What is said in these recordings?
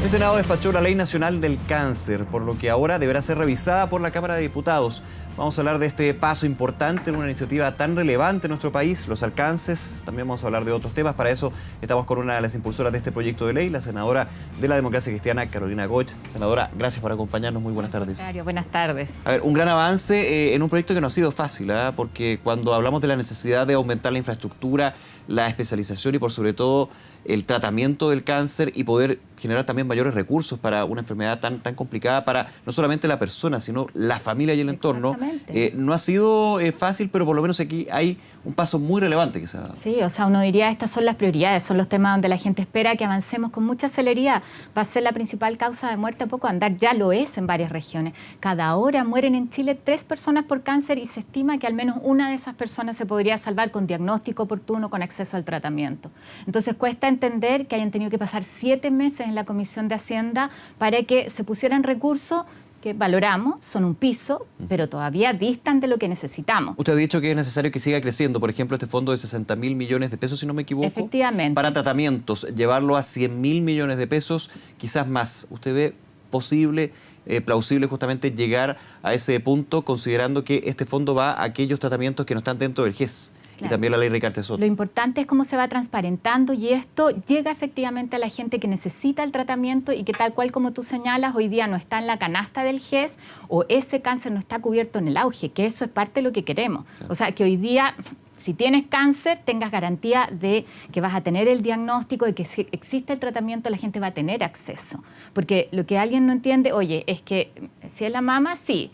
El Senado despachó la Ley Nacional del Cáncer, por lo que ahora deberá ser revisada por la Cámara de Diputados. Vamos a hablar de este paso importante en una iniciativa tan relevante en nuestro país, los alcances. También vamos a hablar de otros temas. Para eso estamos con una de las impulsoras de este proyecto de ley, la senadora de la Democracia Cristiana, Carolina Goch. Senadora, gracias por acompañarnos. Muy buenas tardes. Buenas tardes. A ver, un gran avance en un proyecto que no ha sido fácil, porque cuando hablamos de la necesidad de aumentar la infraestructura, la especialización y por sobre todo el tratamiento del cáncer y poder generar también mayores recursos para una enfermedad tan complicada para no solamente la persona, sino la familia y el entorno. No ha sido fácil, pero por lo menos aquí hay un paso muy relevante que se ha dado. Sí, o sea, uno diría estas son las prioridades, son los temas donde la gente espera que avancemos con mucha celeridad. Va a ser la principal causa de muerte a poco andar, ya lo es en varias regiones. Cada hora mueren en Chile 3 personas por cáncer y se estima que al menos una de esas personas se podría salvar con diagnóstico oportuno, con acceso al tratamiento. Entonces cuesta entender que hayan tenido que pasar 7 meses en la Comisión de Hacienda para que se pusieran recursos que valoramos, son un piso, pero todavía distan de lo que necesitamos. Usted ha dicho que es necesario que siga creciendo, por ejemplo, este fondo de 60.000 millones de pesos, si no me equivoco. Efectivamente. Para tratamientos, llevarlo a 100.000 millones de pesos, quizás más. ¿Usted ve posible, plausible justamente llegar a ese punto, considerando que este fondo va a aquellos tratamientos que no están dentro del GES? Claro. Y también la ley Ricardo Soto. Lo importante es cómo se va transparentando y esto llega efectivamente a la gente que necesita el tratamiento y que tal cual como tú señalas, hoy día no está en la canasta del GES o ese cáncer no está cubierto en el auge, que eso es parte de lo que queremos. Claro. O sea, que hoy día, si tienes cáncer, tengas garantía de que vas a tener el diagnóstico, de que si existe el tratamiento, la gente va a tener acceso. Porque lo que alguien no entiende, oye, es que si es la mama, sí.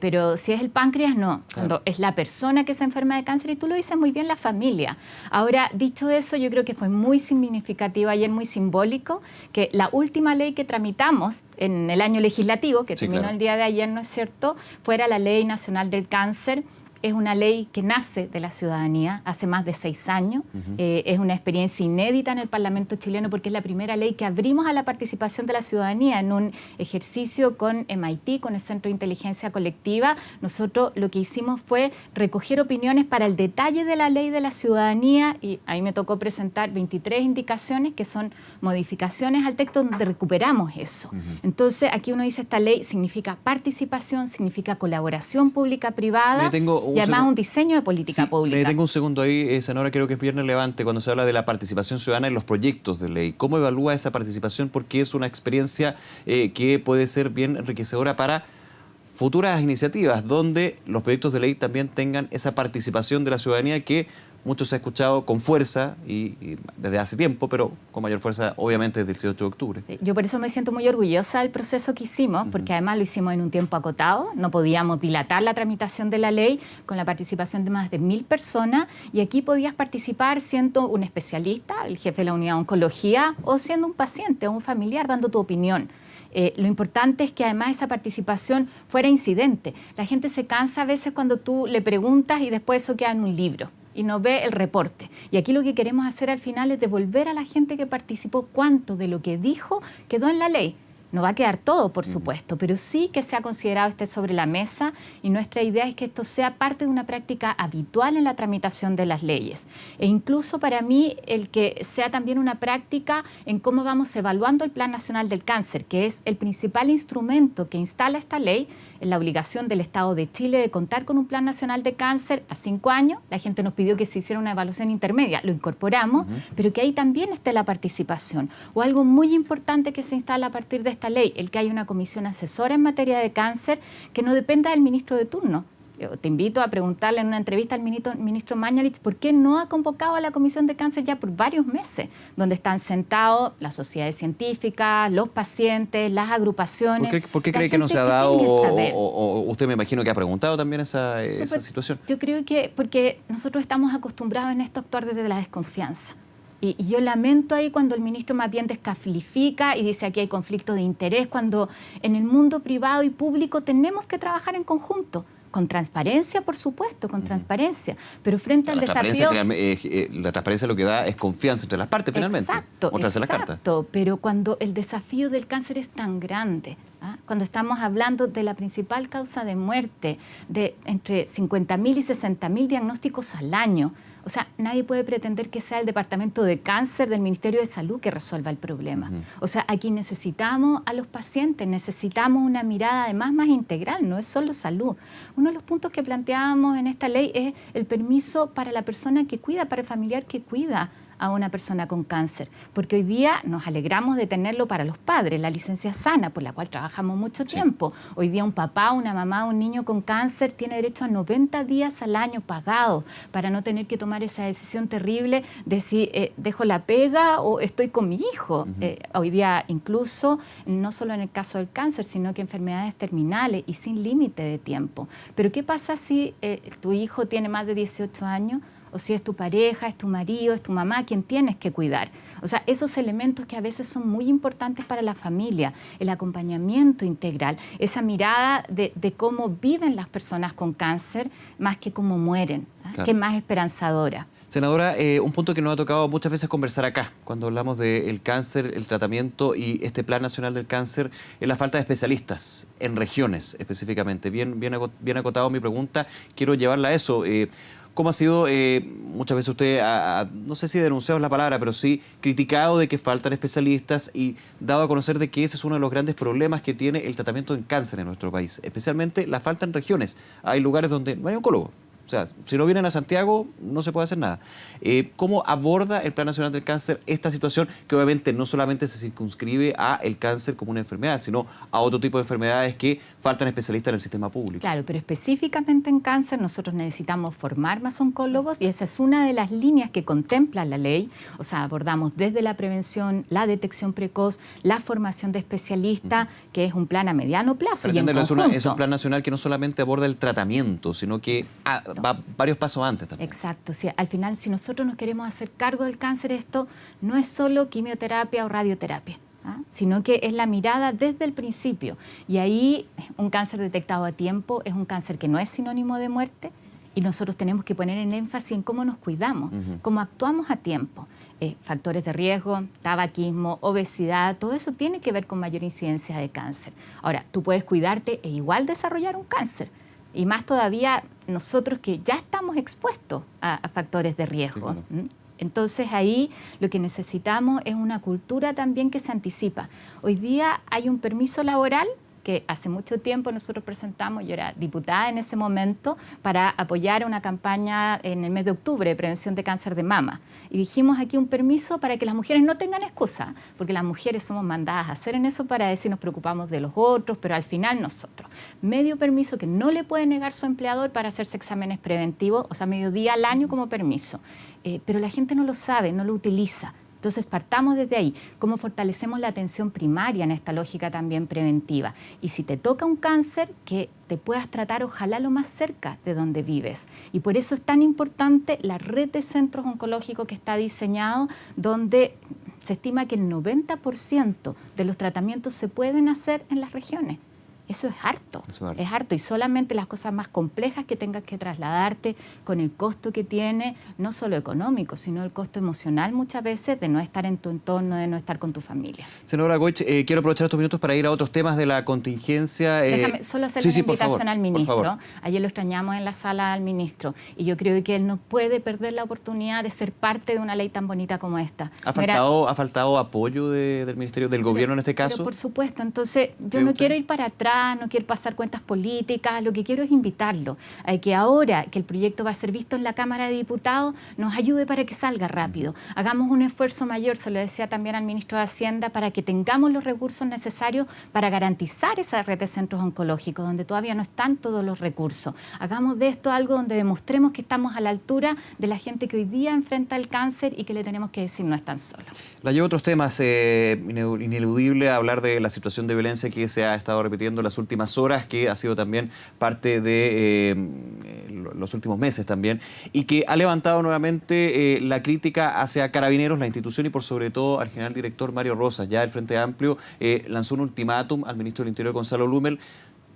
Pero si es el páncreas, no. Cuando es la persona que se enferma de cáncer, y tú lo dices muy bien, la familia. Ahora, dicho eso, yo creo que fue muy significativo ayer, muy simbólico, que la última ley que tramitamos en el año legislativo, que terminó el día de ayer, ¿no es cierto?, fuera la Ley Nacional del Cáncer. Es una ley que nace de la ciudadanía hace más de 6 años. Es una experiencia inédita en el Parlamento chileno porque es la primera ley que abrimos a la participación de la ciudadanía en un ejercicio con MIT, con el Centro de Inteligencia Colectiva. Nosotros lo que hicimos fue recoger opiniones para el detalle de la ley de la ciudadanía y ahí me tocó presentar 23 indicaciones que son modificaciones al texto donde recuperamos eso. Entonces, aquí uno dice esta ley significa participación, significa colaboración pública-privada. Y además un diseño de política pública. Le tengo un segundo ahí, senadora, creo que es bien relevante cuando se habla de la participación ciudadana en los proyectos de ley. ¿Cómo evalúa esa participación? Porque es una experiencia que puede ser bien enriquecedora para futuras iniciativas, donde los proyectos de ley también tengan esa participación de la ciudadanía que mucho se ha escuchado con fuerza y desde hace tiempo, pero con mayor fuerza obviamente desde el 18 de octubre. Sí, yo por eso me siento muy orgullosa del proceso que hicimos, porque además lo hicimos en un tiempo acotado, no podíamos dilatar la tramitación de la ley con la participación de más de 1.000 personas y aquí podías participar siendo un especialista, el jefe de la unidad de oncología, o siendo un paciente o un familiar dando tu opinión. Lo importante es que además esa participación fuera incidente. La gente se cansa a veces cuando tú le preguntas y después eso queda en un libro y no ve el reporte. Y aquí lo que queremos hacer al final es devolver a la gente que participó cuánto de lo que dijo quedó en la ley. No va a quedar todo, por supuesto, pero sí que se ha considerado esté sobre la mesa y nuestra idea es que esto sea parte de una práctica habitual en la tramitación de las leyes. E incluso para mí el que sea también una práctica en cómo vamos evaluando el Plan Nacional del Cáncer, que es el principal instrumento que instala esta ley, en la obligación del Estado de Chile de contar con un Plan Nacional de Cáncer a 5 años. La gente nos pidió que se hiciera una evaluación intermedia, lo incorporamos, pero que ahí también esté la participación. O algo muy importante que se instala a partir de esta ley, el que haya una comisión asesora en materia de cáncer que no dependa del ministro de turno. Yo te invito a preguntarle en una entrevista al ministro Mañalich por qué no ha convocado a la Comisión de Cáncer ya por varios meses, donde están sentados las sociedades científicas, los pacientes, las agrupaciones. ¿Por qué cree que no se ha dado o usted me imagino que ha preguntado también esa situación? Yo creo que porque nosotros estamos acostumbrados en esto a actuar desde la desconfianza. Y yo lamento ahí cuando el ministro más bien descalifica y dice aquí hay conflicto de interés, cuando en el mundo privado y público tenemos que trabajar en conjunto. Con transparencia, por supuesto, con transparencia, pero frente al desafío... La transparencia lo que da es confianza entre las partes, finalmente. Exacto, mostrarse las cartas. Pero cuando el desafío del cáncer es tan grande, ¿ah? Cuando estamos hablando de la principal causa de muerte, de entre 50.000 y 60.000 diagnósticos al año. O sea, nadie puede pretender que sea el Departamento de Cáncer del Ministerio de Salud que resuelva el problema. O sea, aquí necesitamos a los pacientes, necesitamos una mirada además más integral, no es solo salud. Uno de los puntos que planteábamos en esta ley es el permiso para la persona que cuida, para el familiar que cuida a una persona con cáncer, porque hoy día nos alegramos de tenerlo para los padres, la licencia sana, por la cual trabajamos mucho tiempo. Hoy día un papá, una mamá, un niño con cáncer tiene derecho a 90 días al año pagados para no tener que tomar esa decisión terrible de si dejo la pega o estoy con mi hijo. Hoy día incluso, no solo en el caso del cáncer, sino que enfermedades terminales y sin límite de tiempo. Pero ¿qué pasa si tu hijo tiene más de 18 años? O si es tu pareja, es tu marido, es tu mamá, quien tienes que cuidar. O sea, esos elementos que a veces son muy importantes para la familia, el acompañamiento integral, esa mirada de cómo viven las personas con cáncer más que cómo mueren, claro, que es más esperanzadora. Senadora, un punto que nos ha tocado muchas veces conversar acá, cuando hablamos del cáncer, el tratamiento y este Plan Nacional del Cáncer, es la falta de especialistas en regiones específicamente. Bien acotado mi pregunta, quiero llevarla a eso. ¿Cómo ha sido, muchas veces usted, no sé si denunciado es la palabra, pero sí criticado de que faltan especialistas y dado a conocer de que ese es uno de los grandes problemas que tiene el tratamiento del cáncer en nuestro país? Especialmente la falta en regiones. Hay lugares donde no hay oncólogo. O sea, si no vienen a Santiago, no se puede hacer nada. ¿Cómo aborda el Plan Nacional del Cáncer esta situación que obviamente no solamente se circunscribe a el cáncer como una enfermedad, sino a otro tipo de enfermedades que faltan especialistas en el sistema público? Claro, pero específicamente en cáncer nosotros necesitamos formar más oncólogos y esa es una de las líneas que contempla la ley. O sea, abordamos desde la prevención, la detección precoz, la formación de especialistas, que es un plan a mediano plazo. Pero es un plan nacional que no solamente aborda el tratamiento, sino que va varios pasos antes también. Exacto. Sí, al final, si nosotros nos queremos hacer cargo del cáncer, esto no es solo quimioterapia o radioterapia, sino que es la mirada desde el principio. Y ahí un cáncer detectado a tiempo es un cáncer que no es sinónimo de muerte y nosotros tenemos que poner el énfasis en cómo nos cuidamos, cómo actuamos a tiempo. Factores de riesgo, tabaquismo, obesidad, todo eso tiene que ver con mayor incidencia de cáncer. Ahora, tú puedes cuidarte e igual desarrollar un cáncer. Y más todavía nosotros que ya estamos expuestos a factores de riesgo. Sí, claro. Entonces ahí lo que necesitamos es una cultura también que se anticipa. Hoy día hay un permiso laboral que hace mucho tiempo nosotros presentamos, yo era diputada en ese momento, para apoyar una campaña en el mes de octubre de prevención de cáncer de mama. Y dijimos aquí un permiso para que las mujeres no tengan excusa, porque las mujeres somos mandadas a hacer en eso para decir nos preocupamos de los otros, pero al final nosotros. Medio permiso que no le puede negar su empleador para hacerse exámenes preventivos, o sea, medio día al año como permiso. Pero la gente no lo sabe, no lo utiliza. Entonces, partamos desde ahí, cómo fortalecemos la atención primaria en esta lógica también preventiva. Y si te toca un cáncer, que te puedas tratar ojalá lo más cerca de donde vives. Y por eso es tan importante la red de centros oncológicos que está diseñado, donde se estima que el 90% de los tratamientos se pueden hacer en las regiones. Eso es harto, es harto. Y solamente las cosas más complejas que tengas que trasladarte con el costo que tiene, no solo económico, sino el costo emocional muchas veces de no estar en tu entorno, de no estar con tu familia. Senadora Goich, quiero aprovechar estos minutos para ir a otros temas de la contingencia. Déjame solo hacer una invitación al ministro. Ayer lo extrañamos en la sala al ministro y yo creo que él no puede perder la oportunidad de ser parte de una ley tan bonita como esta. ¿Ha faltado apoyo del ministerio, del gobierno en este caso? Pero por supuesto. Entonces, yo no quiero ir para atrás, no quiero pasar cuentas políticas, lo que quiero es invitarlo a que ahora que el proyecto va a ser visto en la Cámara de Diputados, nos ayude para que salga rápido. Hagamos un esfuerzo mayor, se lo decía también al ministro de Hacienda, para que tengamos los recursos necesarios para garantizar esa red de centros oncológicos, donde todavía no están todos los recursos. Hagamos de esto algo donde demostremos que estamos a la altura de la gente que hoy día enfrenta el cáncer y que le tenemos que decir no están solos. La llevo a otros temas, ineludible hablar de la situación de violencia que se ha estado repitiendo las últimas horas, que ha sido también parte de los últimos meses también, y que ha levantado nuevamente la crítica hacia Carabineros, la institución, y por sobre todo al general director Mario Rosas. Ya el Frente Amplio lanzó un ultimátum al ministro del Interior, Gonzalo Blumel,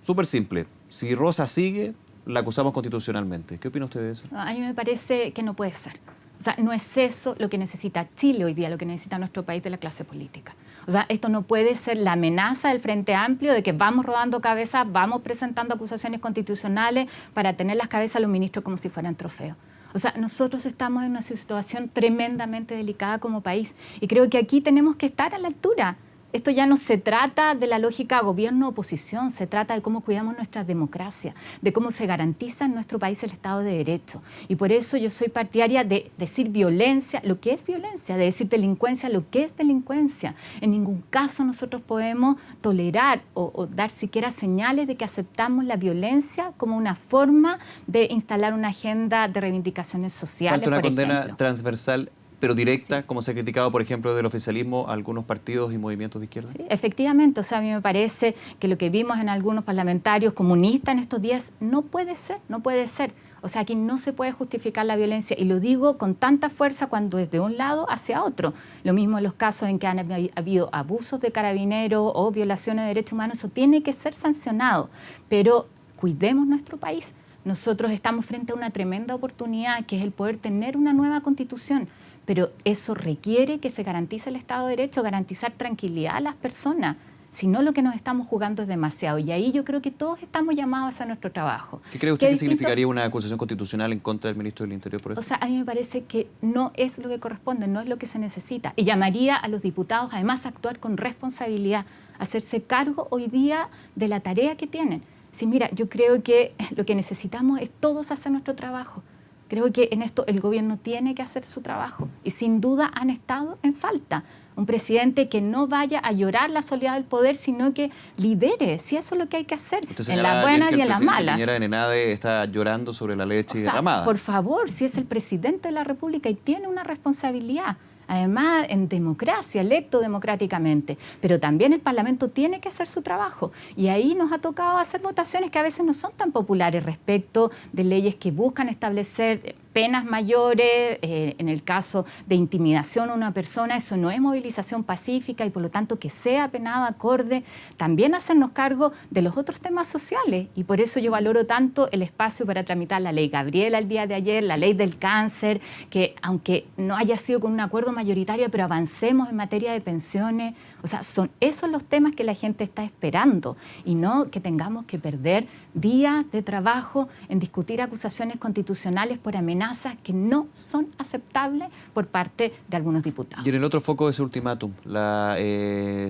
súper simple: si Rosas sigue, la acusamos constitucionalmente. ¿Qué opina usted de eso? A mí me parece que no puede ser. O sea, no es eso lo que necesita Chile hoy día, lo que necesita nuestro país de la clase política. O sea, esto no puede ser la amenaza del Frente Amplio de que vamos rodando cabezas, vamos presentando acusaciones constitucionales para tener las cabezas de los ministros como si fueran trofeos. O sea, nosotros estamos en una situación tremendamente delicada como país y creo que aquí tenemos que estar a la altura. Esto ya no se trata de la lógica gobierno-oposición, se trata de cómo cuidamos nuestra democracia, de cómo se garantiza en nuestro país el Estado de Derecho. Y por eso yo soy partidaria de decir violencia, lo que es violencia, de decir delincuencia, lo que es delincuencia. En ningún caso nosotros podemos tolerar o dar siquiera señales de que aceptamos la violencia como una forma de instalar una agenda de reivindicaciones sociales, ¿Falta una por condena ejemplo? transversal pero directa, como se ha criticado, por ejemplo, del oficialismo a algunos partidos y movimientos de izquierda? Sí, efectivamente, o sea, a mí me parece que lo que vimos en algunos parlamentarios comunistas en estos días no puede ser, no puede ser. O sea, aquí no se puede justificar la violencia y lo digo con tanta fuerza cuando es de un lado hacia otro. Lo mismo en los casos en que han habido abusos de carabineros o violaciones de derechos humanos, eso tiene que ser sancionado, pero cuidemos nuestro país. Nosotros estamos frente a una tremenda oportunidad que es el poder tener una nueva constitución. Pero eso requiere que se garantice el Estado de Derecho, garantizar tranquilidad a las personas. Si no, lo que nos estamos jugando es demasiado. Y ahí yo creo que todos estamos llamados a hacer nuestro trabajo. ¿Qué cree usted que significaría una acusación constitucional en contra del ministro del Interior por esto? O sea, a mí me parece que no es lo que corresponde, no es lo que se necesita. Y llamaría a los diputados, además, a actuar con responsabilidad, a hacerse cargo hoy día de la tarea que tienen. Sí, mira, yo creo que lo que necesitamos es todos hacer nuestro trabajo. Creo que en esto el gobierno tiene que hacer su trabajo y sin duda han estado en falta. Un presidente que no vaya a llorar la soledad del poder, sino que libere, si eso es lo que hay que hacer, en las buenas y en las malas. Piñera en ENADE está llorando sobre la leche derramada. Por favor, si es el presidente de la República y tiene una responsabilidad. Además, en democracia, electo democráticamente. Pero también el Parlamento tiene que hacer su trabajo. Y ahí nos ha tocado hacer votaciones que a veces no son tan populares respecto de leyes que buscan establecer penas mayores, en el caso de intimidación a una persona, eso no es movilización pacífica y por lo tanto que sea penado acorde, también hacernos cargo de los otros temas sociales y por eso yo valoro tanto el espacio para tramitar la ley Gabriela el día de ayer, la ley del cáncer, que aunque no haya sido con un acuerdo mayoritario, pero avancemos en materia de pensiones, o sea, son esos los temas que la gente está esperando y no que tengamos que perder días de trabajo en discutir acusaciones constitucionales por amenazas que no son aceptables por parte de algunos diputados. Y en el otro foco de ese ultimátum, la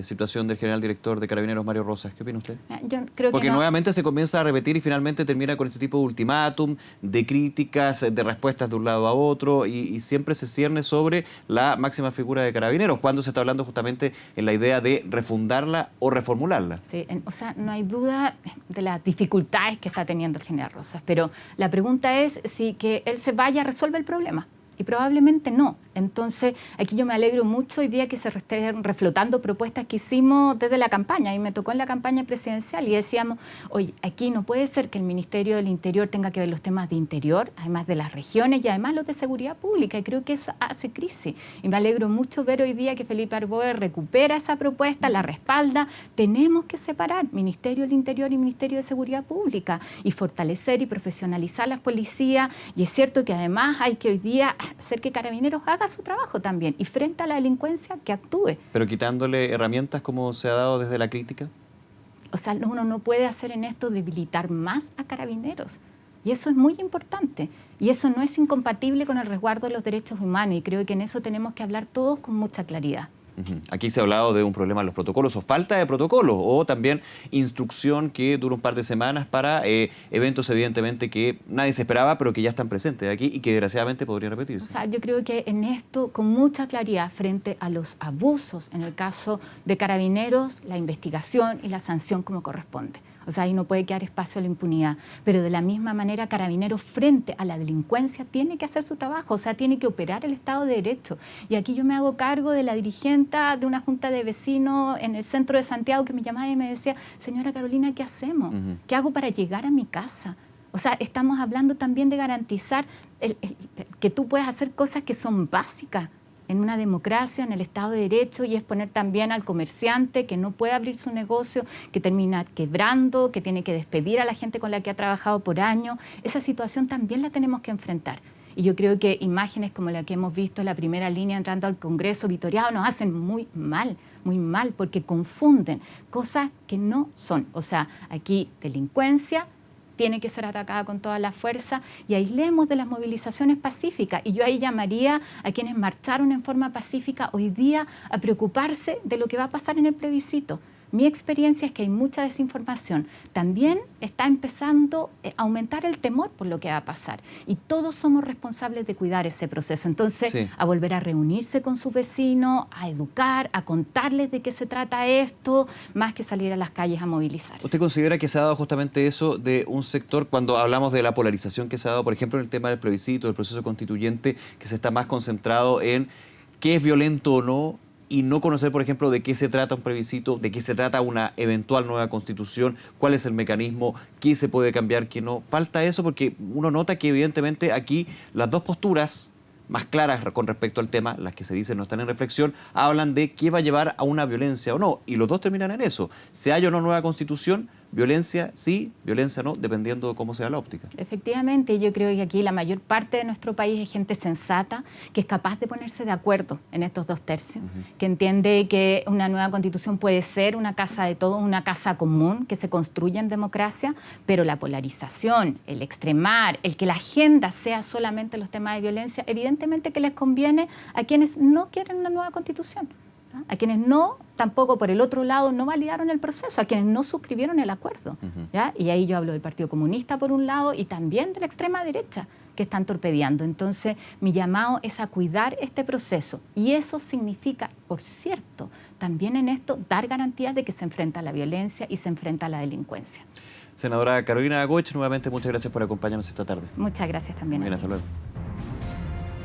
situación del general director de Carabineros, Mario Rosas. ¿Qué opina usted? Yo creo Porque que no. Nuevamente se comienza a repetir y finalmente termina con este tipo de ultimátum, de críticas, de respuestas de un lado a otro y siempre se cierne sobre la máxima figura de Carabineros, cuando se está hablando justamente en la idea de refundarla o reformularla. Sí, o sea, no hay duda de las dificultades que está teniendo el general Rosas, pero la pregunta es si que él se vaya resuelve el problema. Y probablemente no. Entonces, aquí yo me alegro mucho hoy día que se estén reflotando propuestas que hicimos desde la campaña. Y me tocó en la campaña presidencial y decíamos, oye, aquí no puede ser que el Ministerio del Interior tenga que ver los temas de interior, además de las regiones y además los de seguridad pública. Y creo que eso hace crisis. Y me alegro mucho ver hoy día que Felipe Arboe recupera esa propuesta, la respalda. Tenemos que separar Ministerio del Interior y Ministerio de Seguridad Pública y fortalecer y profesionalizar las policías. Y es cierto que además hay que hoy día hacer que Carabineros haga su trabajo también y frente a la delincuencia que actúe. Pero quitándole herramientas como se ha dado desde la crítica. O sea, uno no puede hacer en esto debilitar más a Carabineros. Y eso es muy importante. Y eso no es incompatible con el resguardo de los derechos humanos. Y creo que en eso tenemos que hablar todos con mucha claridad. Aquí se ha hablado de un problema en los protocolos o falta de protocolos o también instrucción que dura un par de semanas para eventos evidentemente que nadie se esperaba pero que ya están presentes aquí y que desgraciadamente podrían repetirse. O sea, yo creo que en esto con mucha claridad frente a los abusos en el caso de Carabineros, la investigación y la sanción como corresponde. O sea, ahí no puede quedar espacio a la impunidad. Pero de la misma manera, Carabineros frente a la delincuencia tiene que hacer su trabajo, o sea, tiene que operar el Estado de Derecho. Y aquí yo me hago cargo de la dirigente de una junta de vecinos en el centro de Santiago que me llamaba y me decía, señora Carolina, ¿qué hacemos? ¿Qué hago para llegar a mi casa? O sea, estamos hablando también de garantizar que tú puedas hacer cosas que son básicas en una democracia, en el Estado de Derecho, y exponer también al comerciante que no puede abrir su negocio, que termina quebrando, que tiene que despedir a la gente con la que ha trabajado por años. Esa situación también la tenemos que enfrentar. Y yo creo que imágenes como la que hemos visto en la primera línea entrando al Congreso vitoreado nos hacen muy mal, porque confunden cosas que no son. O sea, aquí delincuencia tiene que ser atacada con toda la fuerza y aislemos de las movilizaciones pacíficas. Y yo ahí llamaría a quienes marcharon en forma pacífica hoy día a preocuparse de lo que va a pasar en el plebiscito. Mi experiencia es que hay mucha desinformación. También está empezando a aumentar el temor por lo que va a pasar. Y todos somos responsables de cuidar ese proceso. Entonces, sí, a volver a reunirse con sus vecinos, a educar, a contarles de qué se trata esto, más que salir a las calles a movilizarse. ¿Usted considera que se ha dado justamente eso de un sector, cuando hablamos de la polarización que se ha dado, por ejemplo, en el tema del plebiscito, del proceso constituyente, que se está más concentrado en qué es violento o no, y no conocer, por ejemplo, de qué se trata un plebiscito, de qué se trata una eventual nueva constitución, cuál es el mecanismo, qué se puede cambiar, qué no? Falta eso porque uno nota que evidentemente aquí las dos posturas más claras con respecto al tema, las que se dicen no están en reflexión, hablan de qué va a llevar a una violencia o no, y los dos terminan en eso. ¿Se haya o no nueva constitución? Violencia sí, violencia no, dependiendo de cómo sea la óptica. Efectivamente, yo creo que aquí la mayor parte de nuestro país es gente sensata, que es capaz de ponerse de acuerdo en estos 2/3, que entiende que una nueva constitución puede ser una casa de todos, una casa común que se construye en democracia, pero la polarización, el extremar, el que la agenda sea solamente los temas de violencia, evidentemente que les conviene a quienes no quieren una nueva constitución. A quienes no, tampoco por el otro lado, no validaron el proceso, a quienes no suscribieron el acuerdo. ¿Ya? Y ahí yo hablo del Partido Comunista por un lado y también de la extrema derecha que están torpedeando. Entonces, mi llamado es a cuidar este proceso y eso significa, por cierto, también en esto dar garantías de que se enfrenta a la violencia y se enfrenta a la delincuencia. Senadora Carolina Goich, nuevamente muchas gracias por acompañarnos esta tarde. Muchas gracias también. Bien, hasta luego.